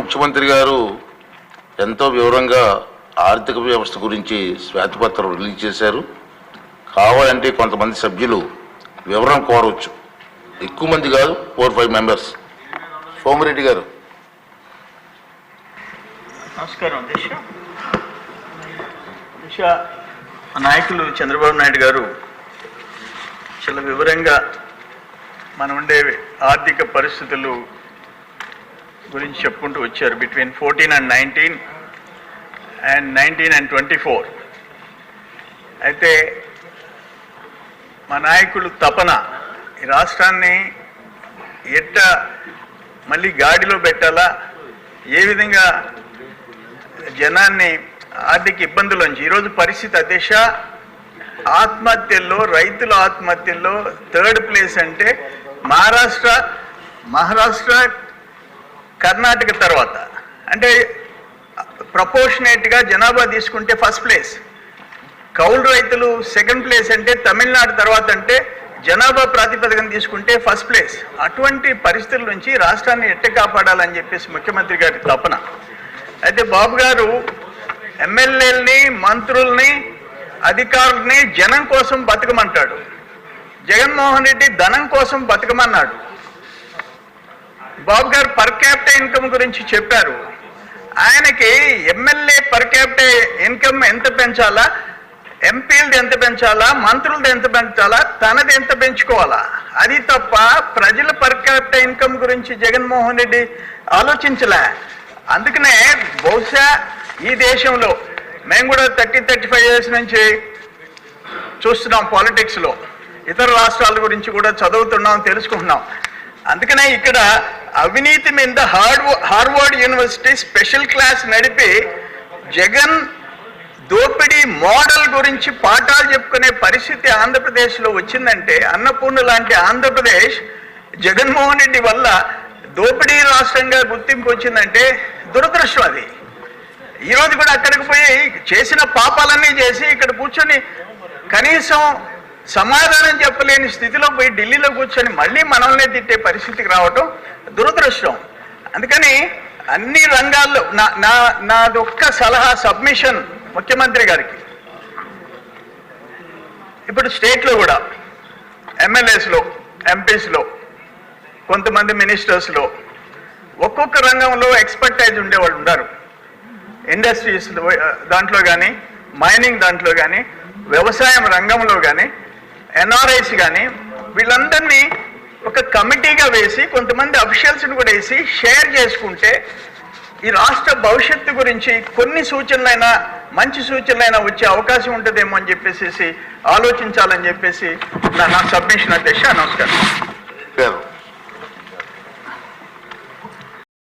ముఖ్యమంత్రి గారు ఎంతో వివరంగా ఆర్థిక వ్యవస్థ గురించి శ్వేతపత్రం రిలీజ్ చేశారు. కావాలంటే కొంతమంది సభ్యులు వివరణ కోరవచ్చు, ఎక్కువ మంది కాదు, 4-5 మెంబర్స్. సోమిరెడ్డి గారు. నమస్కారం దిశ. నాయకులు చంద్రబాబు నాయుడు గారు చాలా వివరంగా మనం ఉండే ఆర్థిక పరిస్థితులు గురించి చెప్పుకుంటూ వచ్చారు. Between 14 and 19 and 19 and 24. అయితే మా నాయకులు తపన ఈ రాష్ట్రాన్ని ఎట్ట మళ్ళీ గాడిలో పెట్టాలా, ఏ విధంగా జనాన్ని ఆర్థిక ఇబ్బందులోంచి, ఈరోజు పరిస్థితి అదేశ ఆత్మహత్యల్లో, రైతుల ఆత్మహత్యల్లో 3rd ప్లేస్ అంటే మహారాష్ట్ర కర్ణాటక తర్వాత, అంటే ప్రపోర్షనేట్గా జనాభా తీసుకుంటే 1st ప్లేస్. కౌలు రైతులు 2nd ప్లేస్ అంటే తమిళనాడు తర్వాత, అంటే జనాభా ప్రాతిపదికన తీసుకుంటే 1st ప్లేస్. అటువంటి పరిస్థితుల నుంచి రాష్ట్రాన్ని ఎట్ట కాపాడాలని చెప్పేసి ముఖ్యమంత్రి గారి తపన. అయితే బాబు గారు ఎమ్మెల్యేలని, మంత్రుల్ని, అధికారుల్ని జనం కోసం బతకమంటాడు. జగన్మోహన్ రెడ్డి ధనం కోసం బతకమన్నాడు. బాబు గారు పర్ క్యాపిటల్ ఇన్కమ్ గురించి చెప్పారు. ఆయనకి ఎమ్మెల్యే పర్ క్యాపిటల్ ఇన్కమ్ ఎంత పెంచాలా, ఎంపీలది ఎంత పెంచాలా, మంత్రులది ఎంత పెంచాలా, తనది ఎంత పెంచుకోవాలా, అది తప్ప ప్రజల పర్ క్యాపిటల్ ఇన్కమ్ గురించి జగన్మోహన్ రెడ్డి ఆలోచించలే. అందుకనే బహుశా ఈ దేశంలో మేము కూడా 30-35 years నుంచి చూస్తున్నాం పాలిటిక్స్లో, ఇతర రాష్ట్రాల గురించి కూడా చదువుతున్నాం, తెలుసుకుంటున్నాం. అందుకనే ఇక్కడ అవినీతి మీద హార్వర్డ్ యూనివర్సిటీ స్పెషల్ క్లాస్ నడిపి జగన్ దోపిడీ మోడల్ గురించి పాఠాలు చెప్పుకునే పరిస్థితి ఆంధ్రప్రదేశ్లో వచ్చిందంటే, అన్నపూర్ణ లాంటి ఆంధ్రప్రదేశ్ జగన్మోహన్ రెడ్డి వల్ల దోపిడీ రాష్ట్రంగా గుర్తింపు వచ్చిందంటే దురదృష్టం అది. ఈరోజు కూడా అక్కడికి పోయి చేసిన పాపాలన్నీ చేసి ఇక్కడ కూర్చొని కనీసం సమాధానం చెప్పలేని స్థితిలో పోయి ఢిల్లీలో కూర్చొని మళ్ళీ మనల్నే తిట్టే పరిస్థితికి రావటం దురదృష్టం. అందుకని అన్ని రంగాల్లో నాదొక్క సలహా, సబ్మిషన్ ముఖ్యమంత్రి గారికి, ఇప్పుడు స్టేట్లో కూడా ఎమ్మెల్యేస్లో, ఎంపీస్లో, కొంతమంది మినిస్టర్స్లో ఒక్కొక్క రంగంలో ఎక్స్పర్టైజ్ ఉండేవాళ్ళు ఉన్నారు. ఇండస్ట్రీస్ దాంట్లో కానీ, మైనింగ్ దాంట్లో కానీ, వ్యవసాయం రంగంలో కానీ, ఎన్ఆర్ఐస్ కానీ, వీళ్ళందరినీ ఒక కమిటీగా వేసి కొంతమంది అఫీషియల్స్ని కూడా వేసి షేర్ చేసుకుంటే ఈ రాష్ట్ర భవిష్యత్తు గురించి కొన్ని సూచనలైనా, మంచి సూచనలైనా వచ్చే అవకాశం ఉంటుందేమో అని చెప్పేసి ఆలోచించాలని చెప్పేసి నా సబ్మిషన్ అధ్యక్ష. నమస్కారం.